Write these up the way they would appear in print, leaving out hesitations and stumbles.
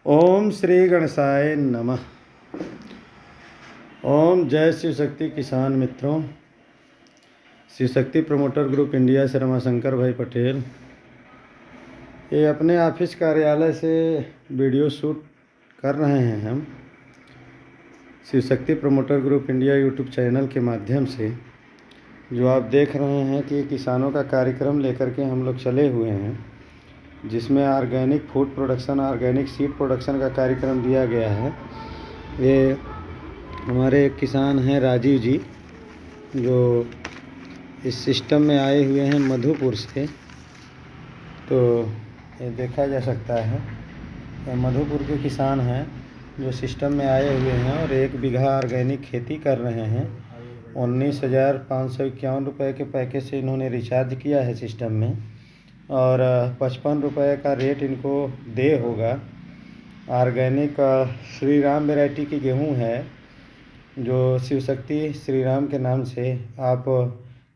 ओम श्री गणेशाय नमः। ओम जय शिव शक्ति किसान मित्रों। Shiv Shakti promoter group India से रमाशंकर भाई पटेल ये अपने ऑफिस कार्यालय से वीडियो शूट कर रहे हैं। हम Shiv Shakti promoter group India YouTube channel के माध्यम से जो आप देख रहे हैं कि किसानों का कार्यक्रम लेकर के हम लोग चले हुए हैं, जिसमें organic food production, organic seed production का कार्यक्रम दिया गया है। ये हमारे एक किसान हैं राजीव जी, जो इस सिस्टम में आए हुए हैं मधुपुर से। तो ये देखा जा सकता है, ये मधुपुर के किसान हैं जो सिस्टम में आए हुए हैं और 1 बीघा ऑर्गेनिक खेती कर रहे हैं। 19,551 रुपये के पैकेज से इन्होंने रिचार्ज किया है सिस्टम में, और 55 रुपये का रेट इनको दे होगा। ऑर्गेनिक श्री राम वैरायटी की गेहूं है, जो शिव शक्ति श्री राम के नाम से आप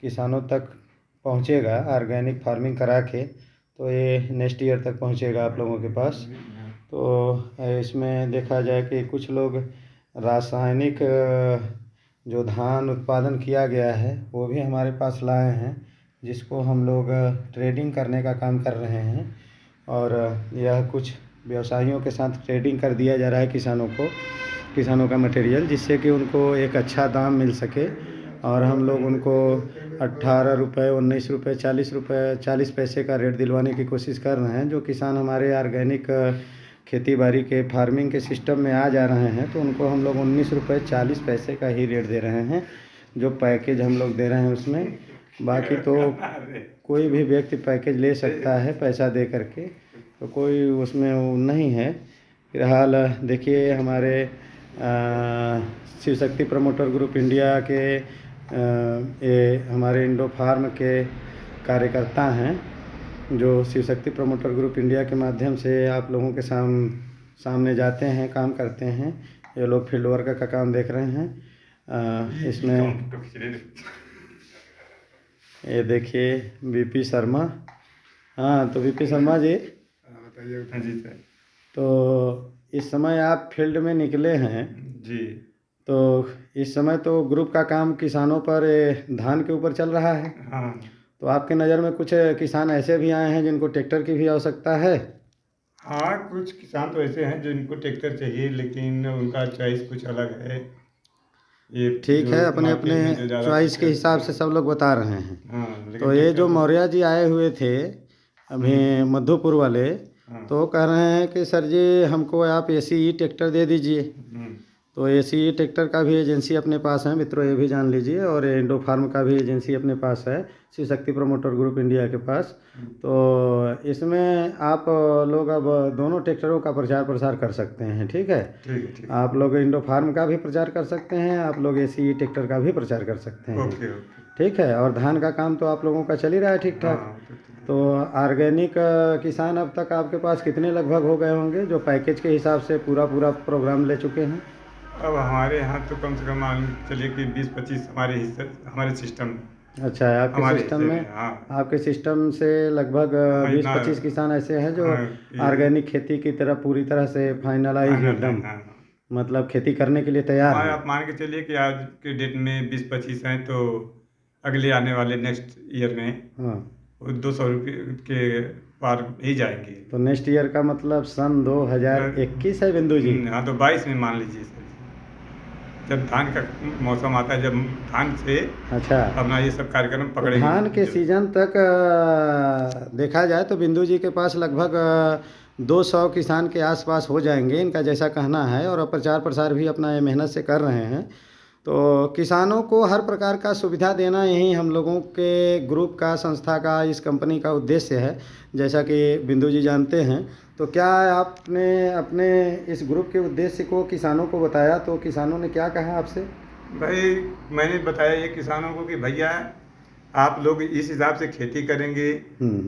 किसानों तक पहुंचेगा ऑर्गेनिक फार्मिंग करा के। तो ये नेक्स्ट ईयर तक पहुंचेगा आप लोगों के पास। तो इसमें देखा जाए कि कुछ लोग रासायनिक जो धान उत्पादन किया गया है वो भी हमारे पास लाए हैं, जिसको हम लोग ट्रेडिंग करने का काम कर रहे हैं। और यह कुछ व्यवसायियों के साथ ट्रेडिंग कर दिया जा रहा है किसानों का मटेरियल, जिससे कि उनको एक अच्छा दाम मिल सके। और हम लोग उनको 18 रुपये, 19 रुपये, 40 रुपये, 40 पैसे का रेट दिलवाने की कोशिश कर रहे हैं। जो किसान हमारे ऑर्गेनिक खेती बाड़ी के फार्मिंग के सिस्टम में आ जा रहे हैं, तो उनको हम लोग 19 रुपये 40 पैसे का ही रेट दे रहे हैं, जो पैकेज हम लोग दे रहे हैं उसमें। बाकी तो कोई भी व्यक्ति पैकेज ले सकता है पैसा दे करके, तो कोई उसमें वो नहीं है। फिलहाल देखिए, हमारे Shiv Shakti promoter group India के ये हमारे इंडो फार्म के कार्यकर्ता हैं, जो Shiv Shakti promoter group India के माध्यम से आप लोगों के सामने जाते हैं, काम करते हैं। ये लोग फील्ड वर्क का काम देख रहे हैं। इसमें ये देखिए वीपी शर्मा। हाँ, तो वीपी शर्मा जी बताइए। जी सर। तो इस समय आप फील्ड में निकले हैं जी। तो इस समय तो ग्रुप का काम किसानों पर धान के ऊपर चल रहा है। हाँ। तो आपके नज़र में कुछ किसान ऐसे भी आए हैं जिनको ट्रैक्टर की भी आवश्यकता है? हाँ, कुछ किसान तो ऐसे हैं जो इनको ट्रैक्टर चाहिए, लेकिन उनका चॉइस कुछ अलग है। ये ठीक है, अपने अपने चॉइस के हिसाब से सब लोग बता रहे हैं। हाँ, तो ये जो मौर्य जी आए हुए थे अभी मधुपुर वाले, तो कह रहे हैं कि सर जी हमको आप एसी ट्रैक्टर दे दीजिए। तो एसी ट्रैक्टर का भी एजेंसी अपने पास है मित्रों, ये भी जान लीजिए। और इंडो फार्म का भी एजेंसी अपने पास है, Shiv Shakti promoter group India के पास। तो इसमें आप लोग अब दोनों ट्रैक्टरों का प्रचार प्रसार कर सकते हैं। ठीक है, ठीक। आप लोग इंडो फार्म का भी प्रचार कर सकते हैं, आप लोग एसी ट्रैक्टर का भी प्रचार कर सकते हैं। ओके। ठीक है, और धान का काम तो आप लोगों का चल ही रहा है ठीक ठाक। तो ऑर्गेनिक किसान अब तक आपके पास कितने लगभग हो गए होंगे जो पैकेज के हिसाब से पूरा प्रोग्राम ले चुके हैं? अब हमारे यहाँ तो कम से कम मान चलिए कि 20-25 हमारे सिस्टम में। अच्छा, आपके सिस्टम में? हाँ। आपके सिस्टम से लगभग 20-25 किसान ऐसे हैं जो ऑर्गेनिक खेती की तरफ पूरी तरह से फाइनलाइज एकदम, मतलब खेती करने के लिए तैयार हैं। आप मान के चलिए कि आज के डेट में 20-25 हैं, तो अगले आने वाले नेक्स्ट ईयर में 200 रुपये के पार ही जाएंगे। तो नेक्स्ट ईयर का मतलब सन 2021 है बिंदु जी? हाँ, तो 22 में मान लीजिए सर, जब धान का मौसम आता है, जब धान से अच्छा अपना ये सब कार्यक्रम पकड़ेंगे। धान के सीजन तक देखा जाए तो बिंदु जी के पास लगभग 200 किसान के आसपास हो जाएंगे, इनका जैसा कहना है। और प्रचार प्रसार भी अपना मेहनत से कर रहे हैं। तो किसानों को हर प्रकार का सुविधा देना यही हम लोगों के ग्रुप का, संस्था का, इस कंपनी का उद्देश्य है, जैसा कि बिंदु जी जानते हैं। तो क्या आपने अपने इस ग्रुप के उद्देश्य को किसानों को बताया, तो किसानों ने क्या कहा आपसे? भाई, मैंने बताया ये किसानों को कि भैया आप लोग इस हिसाब से खेती करेंगे,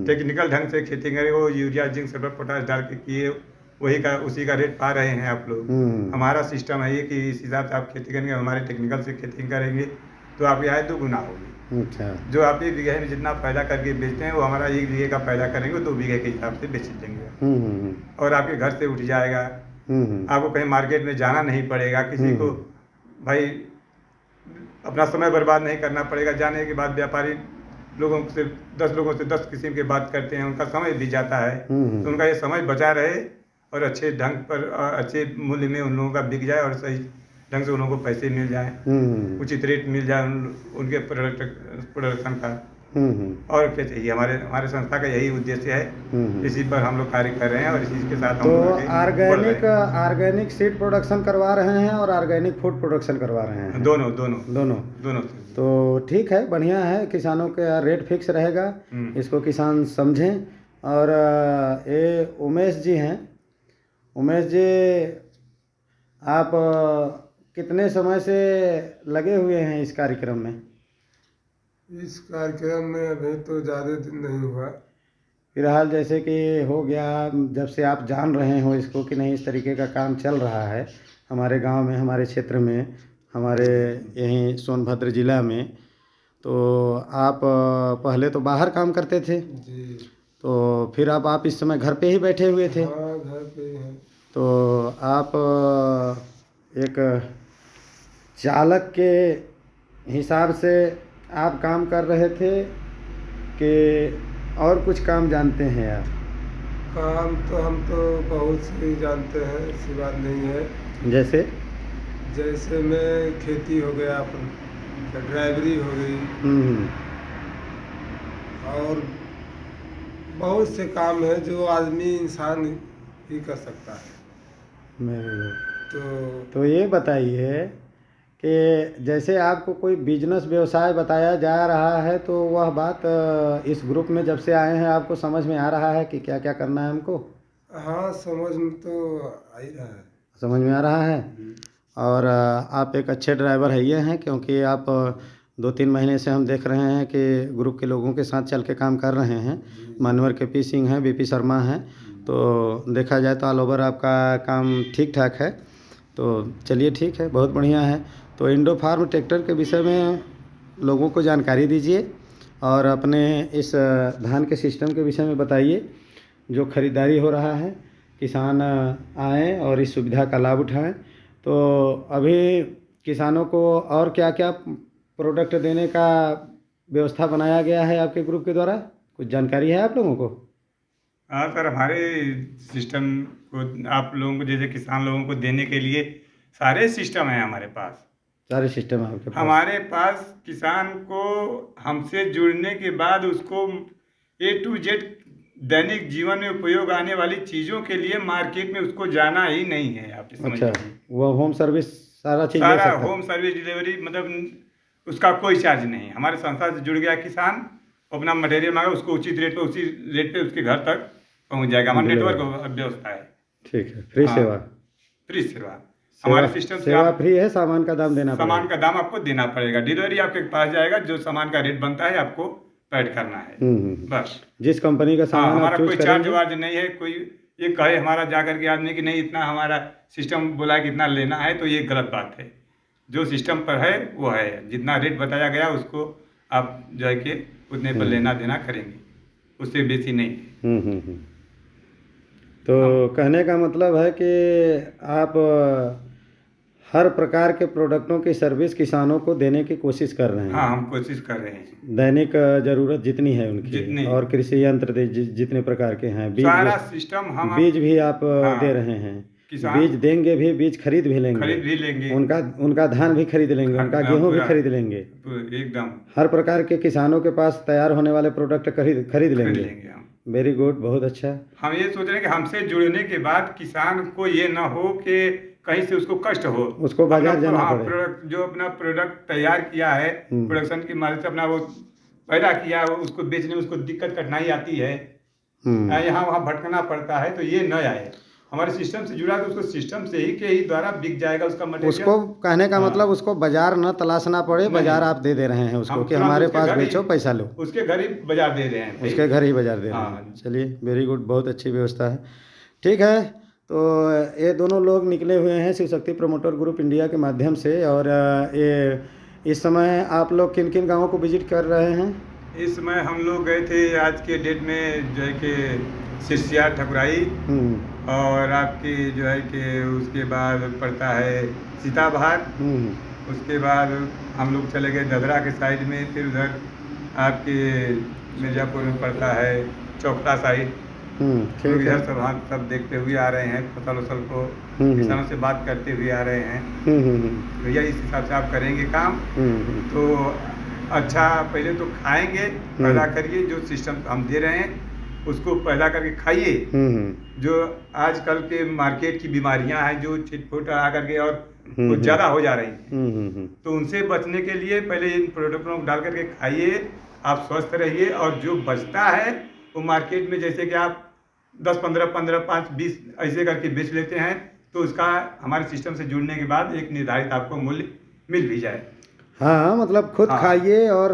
टेक्निकल ढंग से खेती करेंगे, वो यूरिया, जिंक, सल्फर, पोटाश डाल के किए उसी का रेट पा रहे हैं आप लोग। हमारा सिस्टम है ये कि इस हिसाब से आप खेती करेंगे, हमारे टेक्निकल से खेती करेंगे तो आपकी आय 2 गुना होगी। अच्छा, जो आप 1 बीघे में जितना पैदा करके बेचते हैं, वो हमारा 1 बीघे का पैदा करेंगे 2 बीघे के हिसाब से बेच देंगे। और आपके घर से उठ जाएगा आपको कहीं मार्केट में जाना नहीं पड़ेगा, किसी को भाई अपना समय बर्बाद नहीं करना पड़ेगा। जाने के बाद व्यापारी लोगों से 10 लोगों से 10 किस्म की बात करते हैं, उनका समय भी जाता है। तो उनका ये समय बचा रहे और अच्छे ढंग पर अच्छे मूल्य में उन लोगों का बिक जाए और सही ढंग से उन लोगों को पैसे मिल जाए, उचित रेट मिल जाए उनके प्रोडक्शन का। और क्या चाहिए, हमारे संस्था का यही उद्देश्य है। इसी पर हम लोग कार्य कर रहे हैं और इसी के साथ हम तो ऑर्गेनिक सीड प्रोडक्शन करवा रहे हैं और ऑर्गेनिक फूड प्रोडक्शन करवा रहे हैं, दोनों। तो ठीक है, बढ़िया है। किसानों का रेट फिक्स रहेगा, इसको किसान समझें। और ये उमेश जी हैं। उमेश जी, आप कितने समय से लगे हुए हैं इस कार्यक्रम में? इस कार्यक्रम में अभी तो ज़्यादा दिन नहीं हुआ। फिलहाल जैसे कि हो गया, जब से आप जान रहे हो इसको कि नहीं इस तरीके का काम चल रहा है हमारे गांव में, हमारे क्षेत्र में, हमारे यहीं सोनभद्र ज़िला में, तो आप पहले तो बाहर काम करते थे जी। तो फिर आप इस समय घर पे ही बैठे हुए थे? हाँ, घर पे ही हैं। तो आप एक चालक के हिसाब से आप काम कर रहे थे कि और कुछ काम जानते हैं आप? काम तो हम तो बहुत से जानते हैं, ऐसी बात नहीं है। जैसे मैं खेती हो गया, ड्राइवरी हो गई, और बहुत से काम है जो आदमी इंसान ही कर सकता है। तो ये बताइए कि जैसे आपको कोई बिजनेस व्यवसाय बताया जा रहा है तो वह बात इस ग्रुप में जब से आए हैं आपको समझ में आ रहा है कि क्या क्या करना है हमको? हाँ, समझ में तो आ ही रहा है। समझ में आ रहा है। और आप एक अच्छे ड्राइवर है ये हैं, क्योंकि आप 2-3 महीने से हम देख रहे हैं कि ग्रुप के लोगों के साथ चल के काम कर रहे हैं। मानवर के पी सिंह हैं, BP शर्मा हैं, तो देखा जाए तो ऑल ओवर आपका काम ठीक ठाक है। तो चलिए ठीक है, बहुत बढ़िया है। तो इंडो फार्म ट्रैक्टर के विषय में लोगों को जानकारी दीजिए और अपने इस धान के सिस्टम के विषय में बताइए। जो खरीदारी हो रहा है, किसान आएँ और इस सुविधा का लाभ उठाएं। तो अभी किसानों को और क्या क्या प्रोडक्ट देने का व्यवस्था बनाया गया है आपके ग्रुप के द्वारा, कुछ जानकारी है आप लोगों को? हाँ सर, हमारे सिस्टम को आप लोगों को, जैसे किसान लोगों को देने के लिए सारे सिस्टम हैं हमारे पास। सारे सिस्टम है आपके पास? हमारे पास किसान को हमसे जुड़ने के बाद उसको A to Z दैनिक जीवन में उपयोग आने वाली चीज़ों के लिए मार्केट में उसको जाना ही नहीं है। आप समझ अच्छा, वो होम सर्विस सारा चीज़ ले सकता है? होम सर्विस डिलीवरी, मतलब उसका कोई चार्ज नहीं। हमारे संस्था से जुड़ गया किसान, अपना मटेरियल मांगा, उसको उचित रेट पे, उसी रेट पे उसके घर तक पहुंच जाएगा। हमारा नेटवर्क व्यवस्था है। ठीक है, फ्री सेवा? फ्री सेवा हमारे सिस्टम सेवा फ्री है, सामान का दाम देना पड़ेगा? सामान का दाम आपको देना पड़ेगा। डिलीवरी आपके पास जाएगा, जो सामान का रेट बनता है आपको पेड करना है बस। जिस कंपनी का सामान हमारा कोई चार्ज वार्ज नहीं है। कोई ये कहे हमारा जाकर के आदमी कि नहीं इतना हमारा सिस्टम बोला है कि इतना लेना है, तो ये गलत बात है। जो सिस्टम पर है वो है, जितना रेट बताया गया उसको आप जो है कि उतने पर लेना देना करेंगे, उससे बेसी नहीं। तो कहने का मतलब है कि आप हर प्रकार के प्रोडक्टों की सर्विस किसानों को देने की कोशिश कर रहे हैं? हाँ, हम कोशिश कर रहे हैं। दैनिक ज़रूरत जितनी है उनकी, और कृषि यंत्र जितने प्रकार के हैं, सारा सिस्टम हम बीज भी आप दे रहे हैं? बीज देंगे भी, बीज खरीद भी लेंगे, उनका धान भी खरीद लेंगे, उनका गेहूं भी खरीद लेंगे, एकदम हर प्रकार के किसानों के पास तैयार होने वाले प्रोडक्ट खरीद लेंगे। वेरी गुड, बहुत अच्छा। हम ये सोच रहे हैं कि हमसे जुड़ने के बाद किसान को ये ना हो कि कहीं से उसको कष्ट हो, उसको बाजार जाना पड़े। जो अपना प्रोडक्ट तैयार किया है, प्रोडक्शन की मदद से अपना वो पैदा किया है, उसको बेचने में उसको दिक्कत कठिनाई आती है, यहाँ वहाँ भटकना पड़ता है, तो ये न आए। हमारे सिस्टम से जुड़ा तो उसको सिस्टम से ही के ही द्वारा बिक जाएगा उसका मटेरियल। उसको कहने का मतलब उसको बाजार न तलाशना पड़े, बाजार आप दे रहे हैं उसको कि हमारे पास बेचो, पैसा लो। उसके घर ही बाजार दे रहे हैं, उसके घर ही बाजार दे रहे हैं। चलिए, वेरी गुड, बहुत अच्छी व्यवस्था है। ठीक है, तो ये दोनों लोग निकले हुए हैं Shiv Shakti promoter group India के माध्यम से। और ये इस समय आप लोग किन किन गाँवों को विजिट कर रहे हैं? इस समय हम लोग गए थे आज के डेट में जो है कि सिरसिया, ठकुराई और आपकी जो है कि उसके बाद पड़ता है सीताबहार। उसके बाद हम लोग चले गए ददरा के साइड में, फिर उधर आपके मिर्ज़ापुर में पड़ता है चौकटा साइड। तो ठीक है। इधर सब हम सब देखते हुए आ रहे हैं, फसल वसल को किसानों से बात करते हुए आ रहे हैं। भैया इस हिसाब से आप करेंगे काम तो अच्छा, पहले तो खाएंगे, पैदा करिए, जो सिस्टम हम दे रहे हैं उसको पैदा करके खाइए। जो आजकल के मार्केट की बीमारियां हैं जो छिटपुट आ करके और कुछ ज़्यादा हो जा रही हैं, तो उनसे बचने के लिए पहले इन प्रोडक्टों को डाल करके खाइए, आप स्वस्थ रहिए। और जो बचता है वो मार्केट में जैसे कि आप 10, 15, 15, 5, 20 ऐसे करके बेच लेते हैं, तो उसका हमारे सिस्टम से जुड़ने के बाद एक निर्धारित आपको मूल्य मिल भी जाए। हाँ, मतलब खुद खाइए और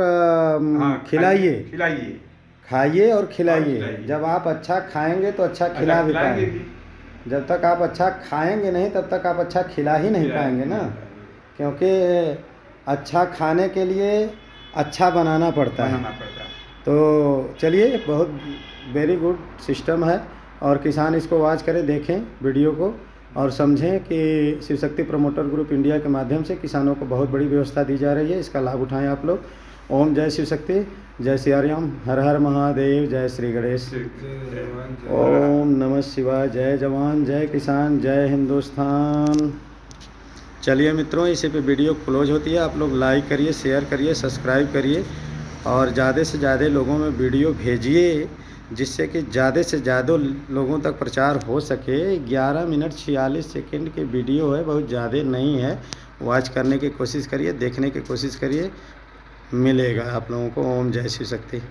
खिलाइए। खाइए और खिलाइए। जब आप अच्छा खाएंगे तो अच्छा खिला भी पाएंगे। जब तक आप अच्छा खाएंगे नहीं तब तक आप अच्छा खिला ही नहीं पाएंगे ना, क्योंकि अच्छा खाने के लिए अच्छा बनाना पड़ता है। तो चलिए, बहुत वेरी गुड सिस्टम है और किसान इसको वॉच करें, देखें वीडियो को और समझें कि Shiv Shakti promoter group India के माध्यम से किसानों को बहुत बड़ी व्यवस्था दी जा रही है। इसका लाभ उठाएं आप लोग। ओम जय शिव शक्ति, जय सियाराम, हर हर महादेव, जय श्री गणेश। ओम नमः शिवाय, जय जवान, जय किसान, जय हिंदुस्तान। चलिए मित्रों, इसी पे वीडियो क्लोज होती है। आप लोग लाइक करिए, शेयर करिए, सब्सक्राइब करिए और ज़्यादा से ज़्यादा लोगों में वीडियो भेजिए, जिससे कि ज़्यादा से ज़्यादा लोगों तक प्रचार हो सके। 11 मिनट 46 सेकंड की वीडियो है, बहुत ज़्यादा नहीं है। वॉच करने की कोशिश करिए, देखने की कोशिश करिए, मिलेगा आप लोगों को। ओम जय शिव शक्ति।